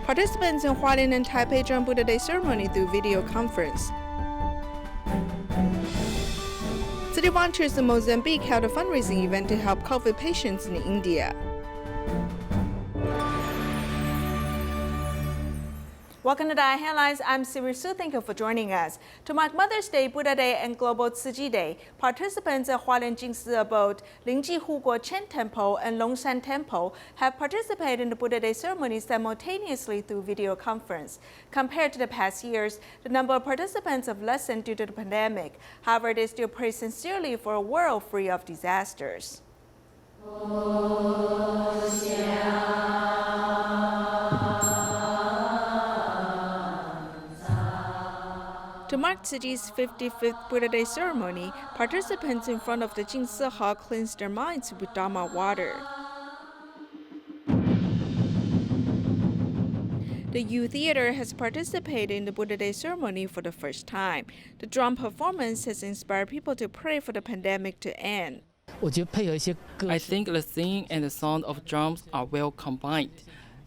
Participants in Hualien and Taipei joined Buddha Day ceremony through video conference. City volunteers in Mozambique held a fundraising event to help COVID patients in India. Welcome to Dai Headlines. I'm Siri Su. Thank you for joining us. To mark Mother's Day, Buddha Day, and Global Tzu Chi Day, participants at Hualien Jingsi Abode, Lingji Huguo Chen Temple, and Longshan Temple have participated in the Buddha Day ceremony simultaneously through video conference. Compared to the past years, the number of participants have lessened due to the pandemic. However, they still pray sincerely for a world free of disasters. To mark Tzu Chi's 55th Buddha Day ceremony, participants in front of the Jingsi Hall cleansed their minds with Dharma water. The Youth Theater has participated in the Buddha Day ceremony for the first time. The drum performance has inspired people to pray for the pandemic to end. I think the singing and the sound of drums are well combined.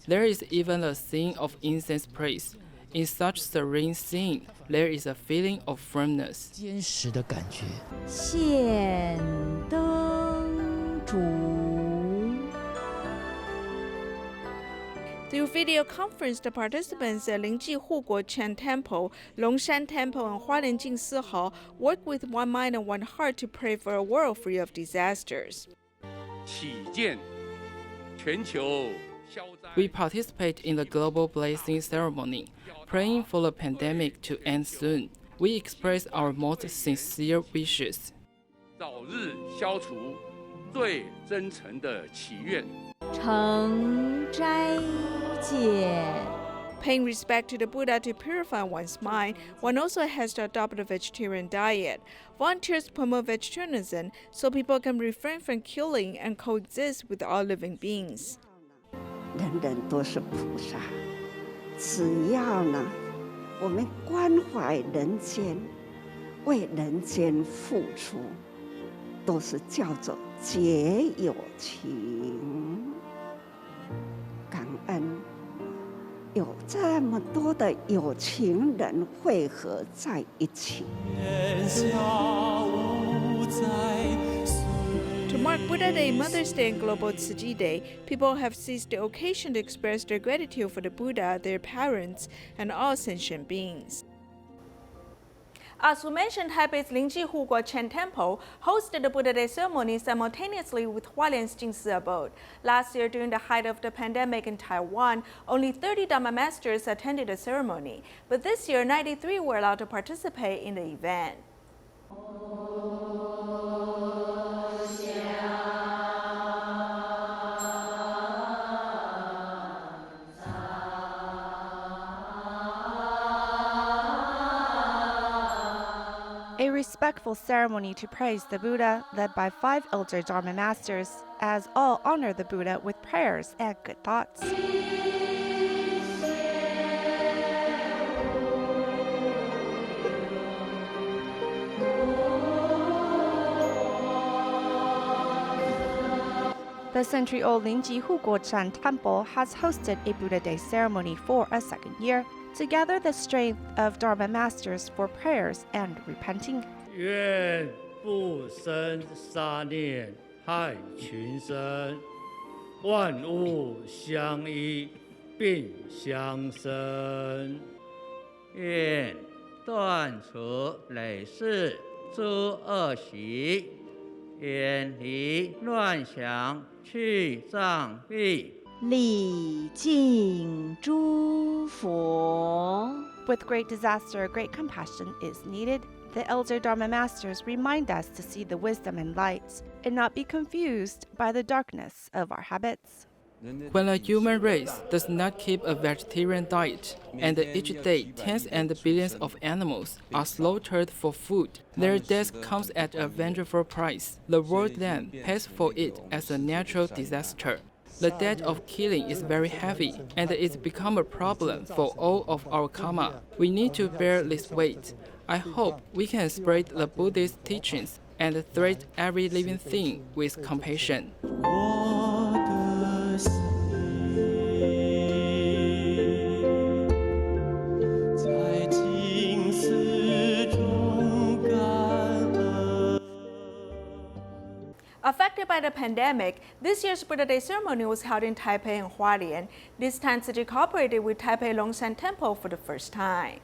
There is even a scene of incense praise. In such serene singing, there is a feeling of firmness. Through video conference, the participants at Lingji Huguo Chen Temple, Longshan Temple, and Hualien Jingsi Hall work with one mind and one heart to pray for a world free of disasters. We participate in the global blessing ceremony, praying for the pandemic to end soon. We express our most sincere wishes. Paying respect to the Buddha to purify one's mind, one also has to adopt a vegetarian diet. Volunteers promote vegetarianism so people can refrain from killing and coexist with all living beings. 人人都是菩萨，只要呢，我们关怀人间，为人间付出，都是叫做结有情。感恩有这么多的有情人汇合在一起。 To mark Buddha Day, Mother's Day, and Global Tzu Chi Day, people have seized the occasion to express their gratitude for the Buddha, their parents, and all sentient beings. As we mentioned, Taipei's Lingji Huguo Chen Temple hosted the Buddha Day ceremony simultaneously with Hualien's Jingsi Abode. Last year, during the height of the pandemic in Taiwan, only 30 Dharma masters attended the ceremony. But this year, 93 were allowed to participate in the event. A respectful ceremony to praise the Buddha, led by 5 elder Dharma masters, as all honor the Buddha with prayers and good thoughts. The century-old Lingji Huguo Chen Temple has hosted a Buddha Day ceremony for a second year to gather the strength of Dharma masters for prayers and repenting. 愿不生杀念害群生，万物相依并相生。愿断除累世诸恶习，远离乱想去障蔽。 礼敬诸佛。 With great disaster, great compassion is needed. The elder Dharma masters remind us to see the wisdom and light and not be confused by the darkness of our habits. When the human race does not keep a vegetarian diet, and each day tens and billions of animals are slaughtered for food, their death comes at a vengeful price. The world then pays for it as a natural disaster. The debt of killing is very heavy, and it's become a problem for all of our karma. We need to bear this weight. I hope we can spread the Buddhist teachings and treat every living thing with compassion. Despite the pandemic, this year's Buddha Day ceremony was held in Taipei and Hualien. This time, Tzu Chi cooperated with Taipei Longshan Temple for the first time.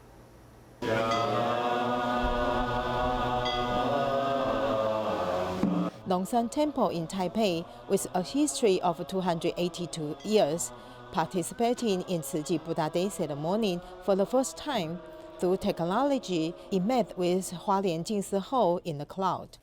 Longshan Temple in Taipei, with a history of 282 years, participating in Tzu Chi Buddha Day ceremony for the first time. Through technology, it met with Hualien Jingsi Hou in the cloud.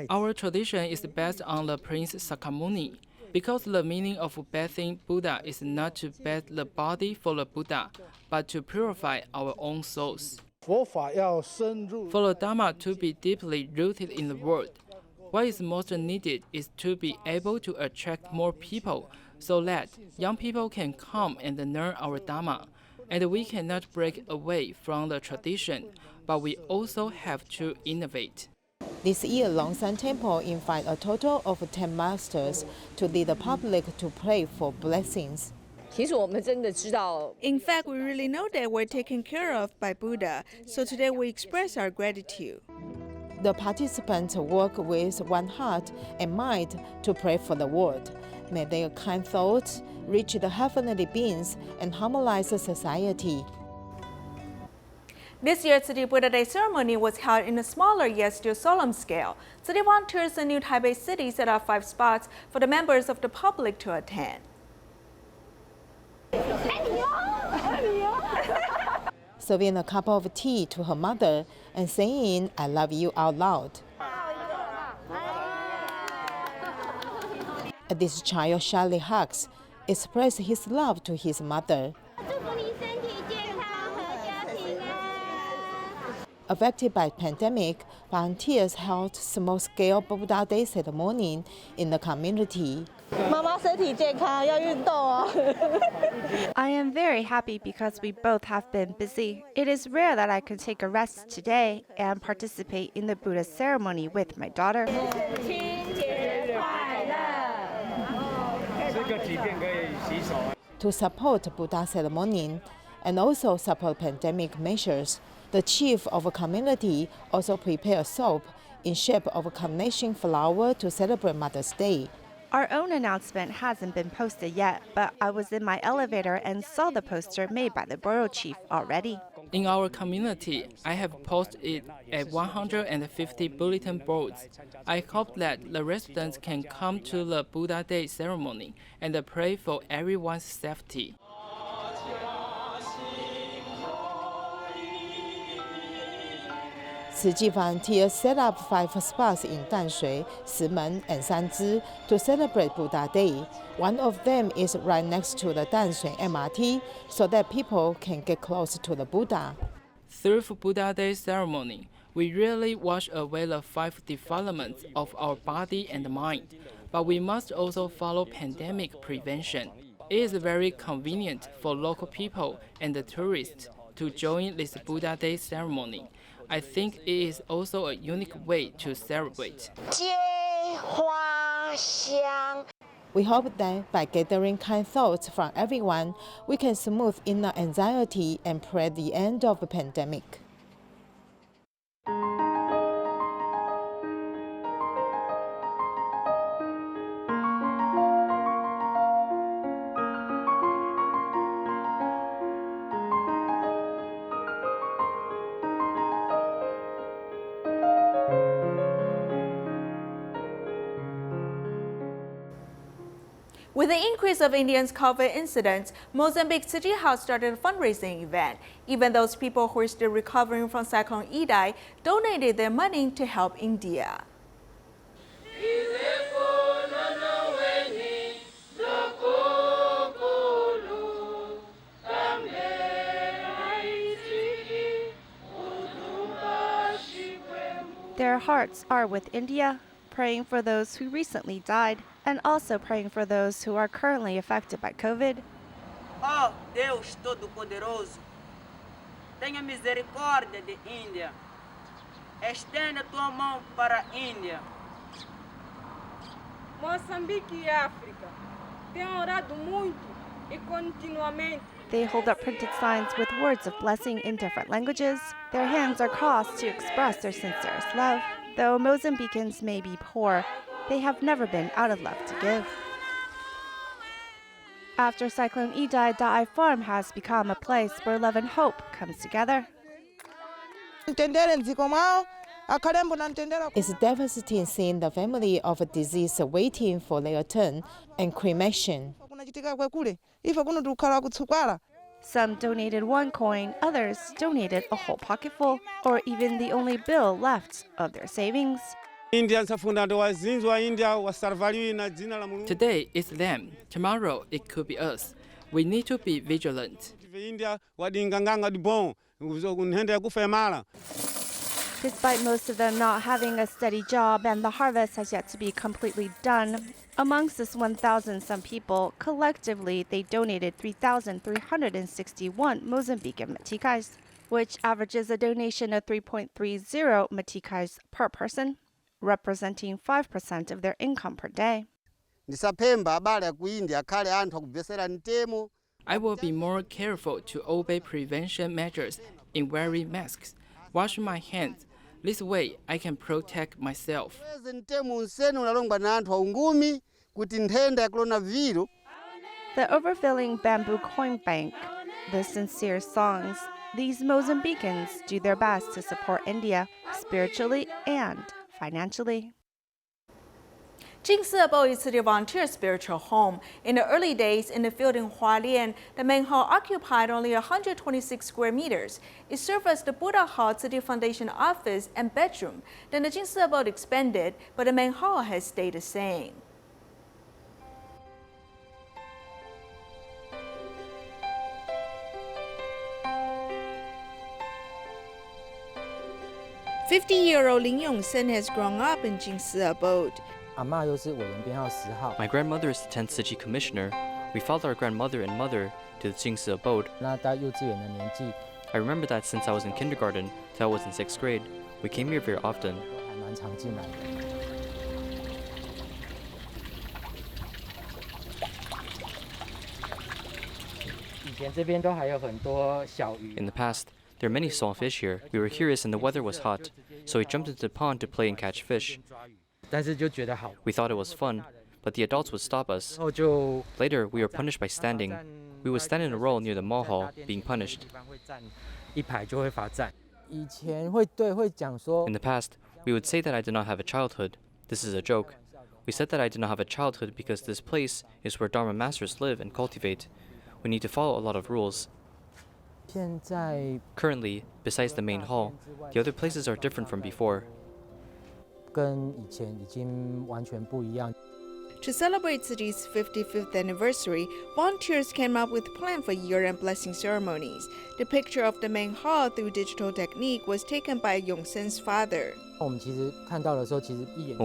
Our tradition is based on the Prince Sakyamuni, because the meaning of bathing Buddha is not to bathe the body for the Buddha, but to purify our own souls. For the Dharma to be deeply rooted in the world, what is most needed is to be able to attract more people so that young people can come and learn our Dharma. And we cannot break away from the tradition, but we also have to innovate. This year, Longshan Temple invite a total of 10 masters to lead the public to pray for blessings. In fact, we really know that we're taken care of by Buddha, so today we express our gratitude. The participants work with one heart and mind to pray for the world. May their kind thoughts reach the heavenly beings and harmonize society. This year's Tzu Chi Buddha Day ceremony was held in a smaller yet still solemn scale. Tzu Chi volunteers in New Taipei City set up 5 spots for the members of the public to attend. Serving a cup of tea to her mother and saying, "I love you" out loud. This child shyly hugs, expresses his love to his mother. Affected by pandemic, volunteers held small-scale Buddha Day ceremony in the community. I am very happy because we both have been busy. It is rare that I could take a rest today and participate in the Buddha ceremony with my daughter. To support Buddha ceremony and also support pandemic measures, the chief of a community also prepared soap in shape of a carnation flower to celebrate Mother's Day. Our own announcement hasn't been posted yet, but I was in my elevator and saw the poster made by the borough chief already. In our community, I have posted it at 150 bulletin boards. I hope that the residents can come to the Buddha Day ceremony and pray for everyone's safety. Tzu Chi volunteers set up 5 spots in Danshui, Shimen, and Sanzhi to celebrate Buddha Day. One of them is right next to the Danshui MRT, so that people can get close to the Buddha. Through Buddha Day ceremony, we really wash away the 5 defilements of our body and mind, but we must also follow pandemic prevention. It is very convenient for local people and the tourists to join this Buddha Day ceremony. I think it is also a unique way to celebrate. We hope that by gathering kind thoughts from everyone, we can smooth inner anxiety and pray the end of the pandemic. With the increase of Indians' COVID incidents, Mozambique Tzu Chi House started a fundraising event. Even those people who are still recovering from Cyclone Idai donated their money to help India. Their hearts are with India, praying for those who recently died, and also praying for those who are currently affected by COVID. Oh, Deus Todo-Poderoso, tenha misericórdia de Índia. Estenda tua mão para a Índia. Moçambique e África têm orado muito e continuamente. They hold up printed signs with words of blessing in different languages. Their hands are crossed to express their sincerest love. Though Mozambicans may be poor, they have never been out of love to give. After Cyclone Idai, Da'ai Farm has become a place where love and hope comes together. It's devastating seeing the family of a deceased waiting for their turn and cremation. Some donated 1 coin, others donated a whole pocketful, or even the only bill left of their savings. Today it's them, tomorrow it could be us. We need to be vigilant. Despite most of them not having a steady job and the harvest has yet to be completely done, amongst this 1,000 some people, collectively they donated 3,361 Mozambican maticais, which averages a donation of 3.30 maticais per person, representing 5% of their income per day. I will be more careful to obey prevention measures in wearing masks, washing my hands. This way I can protect myself. The overfilling bamboo coin bank, the sincere songs, these Mozambicans do their best to support India spiritually and financially. 金色 Abode is City Volunteer spiritual home. In the early days in the field in Hualien, the main hall occupied only 126 square meters. It served as the Buddha Hall City Foundation office and bedroom. Then the Jinsi Abode expanded, but the main hall has stayed the same. "50-year-old Lin Yongsen has grown up in Jinsi Abode. My grandmother is the 10th Tzu Chi commissioner. We followed our grandmother and mother to the Jinsi Abode. I remember that since I was in kindergarten till I was in 6th grade, we came here very often. In the past, there are many small fish here. We were curious and the weather was hot, so we jumped into the pond to play and catch fish. We thought it was fun, but the adults would stop us. Later, we were punished by standing. We would stand in a row near the mall hall, being punished. In the past, we would say that I did not have a childhood. This is a joke. We said that I did not have a childhood because this place is where Dharma masters live and cultivate. We need to follow a lot of rules. Currently, besides the main hall, the other places are different from before. To celebrate Tzu Chi's 55th anniversary, volunteers came up with a plan for year-end blessing ceremonies. The picture of the main hall through digital technique was taken by Yongsen's father. When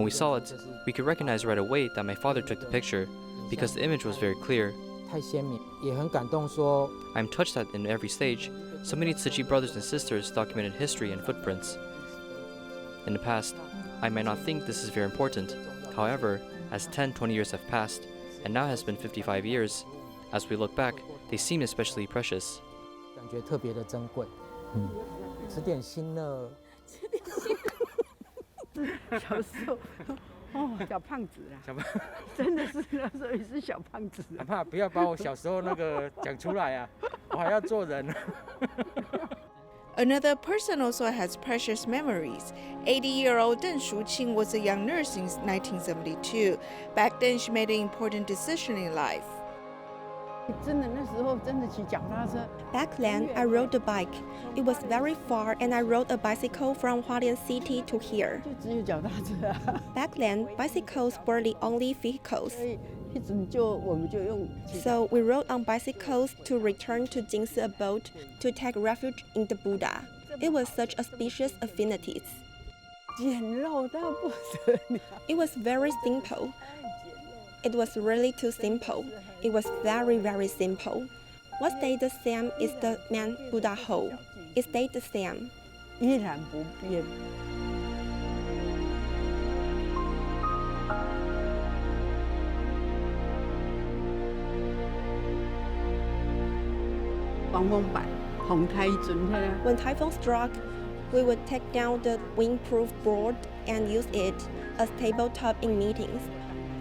we saw it, we could recognize right away that my father took the picture because the image was very clear. I'm touched that in every stage, so many Tzu Chi brothers and sisters documented history and footprints. In the past, I might not think this is very important. However, as 10-20 years have passed, and now has been 55 years, as we look back, they seem especially precious. Another person also has precious memories. 80-year-old Tzu Chi was a young nurse since 1972. Back then, she made an important decision in life. Back then, I rode a bike. It was very far, and I rode a bicycle from Hualien City to here. Back then, bicycles were the only vehicles. So we rode on bicycles to return to Jinsi Abode to take refuge in the Buddha. It was such auspicious affinities. It was very simple. It was really too simple. It was very, very simple. What stayed the same is the main Buddha hole. It stayed the same. 依然不变。When typhoon struck, We would take down the windproof board and use it as tabletop in meetings.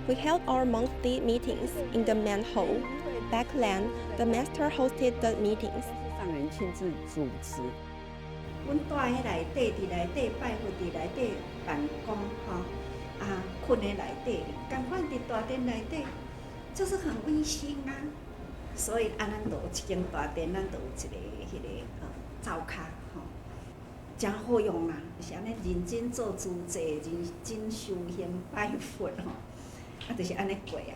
We held our monthly meetings in the main hall. Back then, the master hosted the meetings. 上人亲自主持。阮住喺内底，伫内底拜佛，伫内底办公，困喺内底，共款伫大殿内底，就是很温馨啊。所以咱就有一间大殿，咱就有一个灶骹，真好用啊！是安尼认真做主祭，认真修行拜佛就是安尼过啊。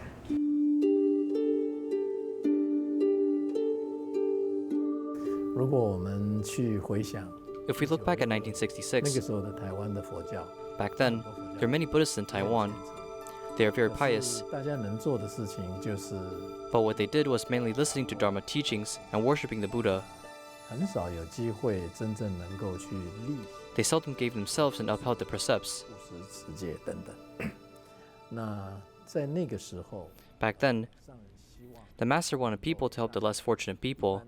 如果我们去回想。 If we look back at 1966, 那个时候的台湾的佛教 back then, there are many Buddhists in Taiwan. They are very pious, 大家能做的事情就是 but what they did was mainly listening to Dharma teachings and worshipping the Buddha. 很少有机会真正能够去立 They seldom gave themselves and upheld the precepts. 护持持戒等等。那在那个时候， Back then, the master wanted people to help the less fortunate people.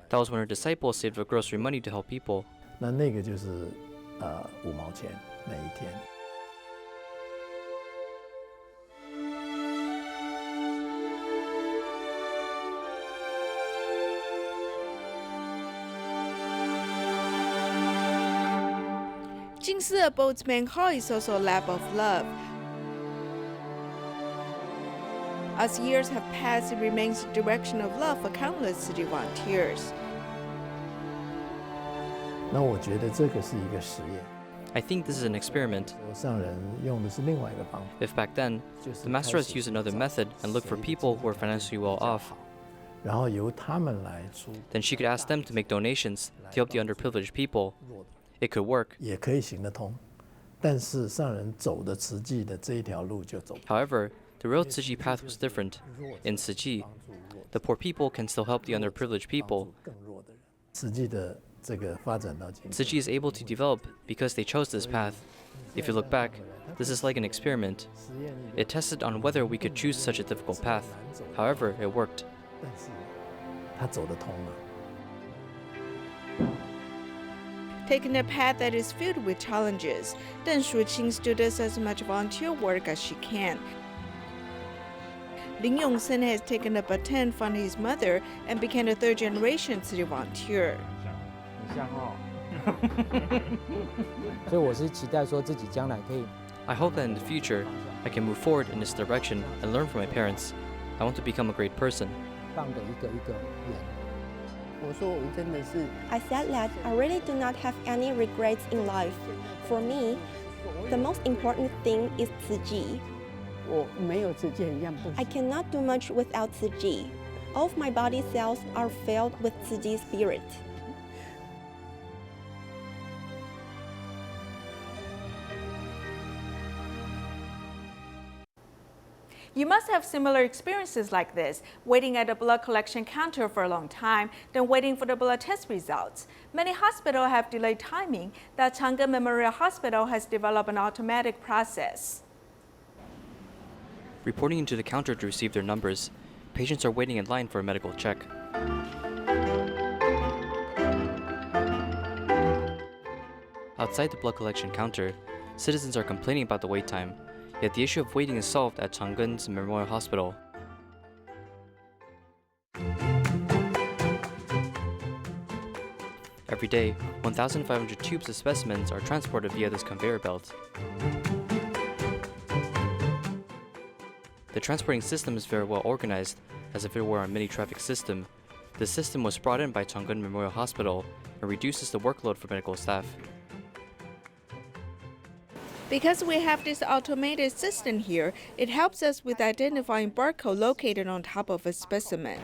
That was when her disciples saved up grocery money to help people. 那个就是5毛钱每一天。 Jingsi Abode's main hall is also a lab of love. As years have passed, it remains the direction of love for countless Tzu Chi volunteers. 那我觉得这个是一个实验。 I think this is an experiment. 上人用的是另外一个方法。 If back then, the master has used another method and looked for people who are financially well off, 然后由他们来出， then she could ask them to make donations to help the underprivileged people. It could work. 也可以行得通，但是上人走的慈济的这一条路就走。 However, the real Tzu Chi path was different. In Tzu Chi, the poor people can still help the underprivileged people. 慈济的这个发展到今天， Tzu Chi is able to develop because they chose this path. If you look back, this is like an experiment. It tested on whether we could choose such a difficult path. However, it worked. 但是他走得通了。 Taking a path that is filled with challenges, Deng Shuqing still does as much volunteer work as she can. Lin Yongsen has taken a baton from his mother and became a third-generation Tzu Chi volunteer. 所以我是期待说自己将来可以。 I hope that in the future, I can move forward in this direction and learn from my parents. I want to become a great person. 棒的一个人。 我说我真的是。 I said that I really do not have any regrets in life. For me, the most important thing is Tzu Chi. 我没有自己很像不。 I cannot do much without Tzu Chi. All of my body cells are filled with Tzu Chi spirit. You must have similar experiences like this, waiting at a blood collection counter for a long time, then waiting for the blood test results. Many hospitals have delayed timing. The Chang'an Memorial Hospital has developed an automatic process. Reporting into the counter to receive their numbers, patients are waiting in line for a medical check. Outside the blood collection counter, citizens are complaining about the wait time. Yet the issue of waiting is solved at Chang'an's Memorial Hospital. Every day, 1,500 tubes of specimens are transported via this conveyor belt. The transporting system is very well organized, as if it were a mini traffic system. The system was brought in by Chang'an Memorial Hospital and reduces the workload for medical staff. Because we have this automated system here, it helps us with identifying barcode located on top of a specimen.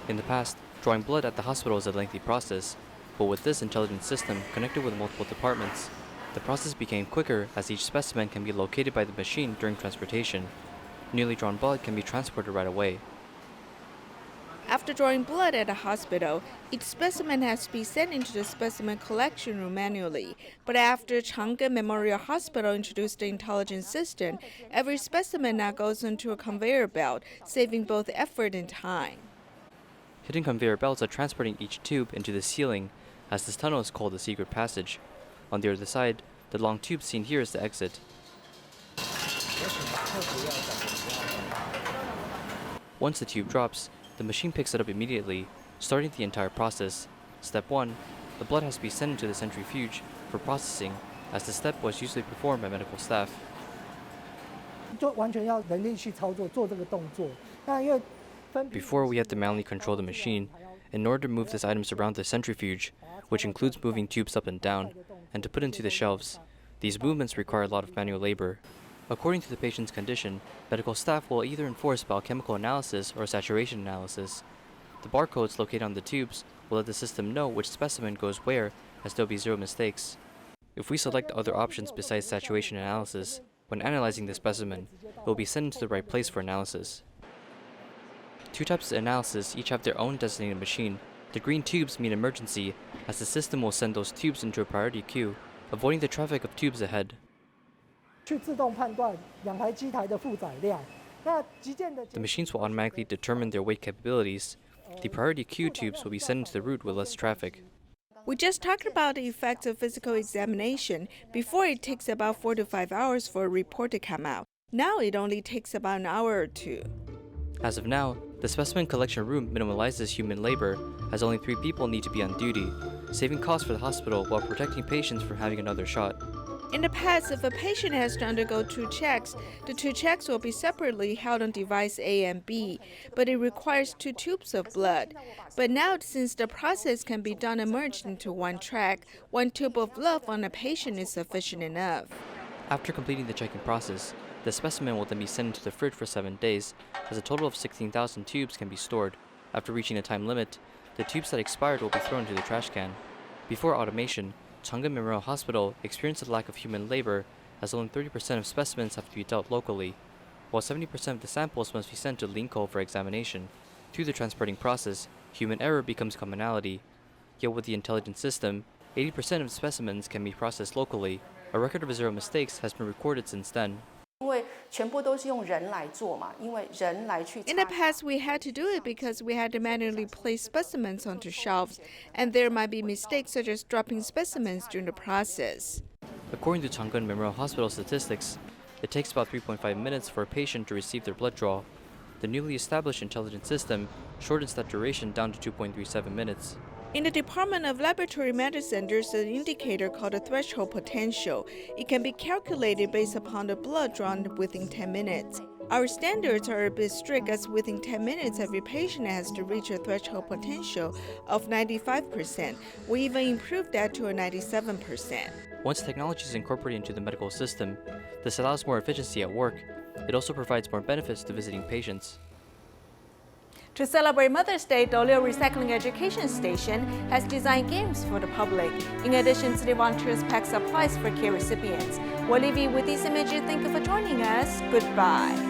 In the past, drawing blood at the hospital is a lengthy process, but with this intelligent system connected with multiple departments, the process became quicker as each specimen can be located by the machine during transportation. Newly drawn blood can be transported right away. After drawing blood at a hospital, each specimen has to be sent into the specimen collection room manually. But after Chang'an Memorial Hospital introduced the intelligent system, every specimen now goes into a conveyor belt, saving both effort and time. Hidden conveyor belts are transporting each tube into the ceiling, as this tunnel is called the secret passage. On the other side, the long tube seen here is the exit. Once the tube drops, the machine picks it up immediately, starting the entire process. Step 1. The blood has to be sent into the centrifuge for processing, as the step was usually performed by medical staff. Before, we had to manually control the machine in order to move these items around the centrifuge, which includes moving tubes up and down, and to put into the shelves. These movements require a lot of manual labor. According to the patient's condition, medical staff will either enforce biochemical analysis or saturation analysis. The barcodes located on the tubes will let the system know which specimen goes where, as there will be zero mistakes. If we select other options besides saturation analysis, when analyzing the specimen, it will be sent into the right place for analysis. Two types of analysis each have their own designated machine. The green tubes mean emergency, as the system will send those tubes into a priority queue, avoiding the traffic of tubes ahead. The machines will automatically determine their weight capabilities. The priority queue tubes will be sent into the route with less traffic. We just talked about the effects of physical examination. Before, it takes about 4 to 5 hours for a report to come out. Now it only takes about an hour or two. As of now, the specimen collection room minimalizes human labor, as only 3 people need to be on duty, saving costs for the hospital while protecting patients from having another shot. In the past, if a patient has to undergo 2 checks, the 2 checks will be separately held on device A and B, but it requires 2 tubes of blood. But now, since the process can be done and merged into 1 track, 1 tube of blood on a patient is sufficient enough. After completing the checking process, the specimen will then be sent into the fridge for 7 days, as a total of 16,000 tubes can be stored. After reaching a time limit, the tubes that expired will be thrown into the trash can. Before automation, Chang'an Memorial Hospital experienced a lack of human labor, as only 30% of specimens have to be dealt locally, while 70% of the samples must be sent to Linkou for examination. Through the transporting process, human error becomes commonality. Yet with the intelligent system, 80% of specimens can be processed locally. A record of 0 mistakes has been recorded since then. In the past, we had to do it because we had to manually place specimens onto shelves, and there might be mistakes such as dropping specimens during the process. According to Chang'an Memorial Hospital statistics, it takes about 3.5 minutes for a patient to receive their blood draw. The newly established intelligent system shortens that duration down to 2.37 minutes. In the Department of Laboratory Medicine, there's an indicator called a threshold potential. It can be calculated based upon the blood drawn within 10 minutes. Our standards are a bit strict, as within 10 minutes every patient has to reach a threshold potential of 95%. We even improved that to a 97%. Once technology is incorporated into the medical system, this allows more efficiency at work. It also provides more benefits to visiting patients. To celebrate Mother's Day, Dolio Recycling Education Station has designed games for the public. In addition, city volunteers pack supplies for care recipients. We'll leave you with these images. Thank you for joining us. Goodbye.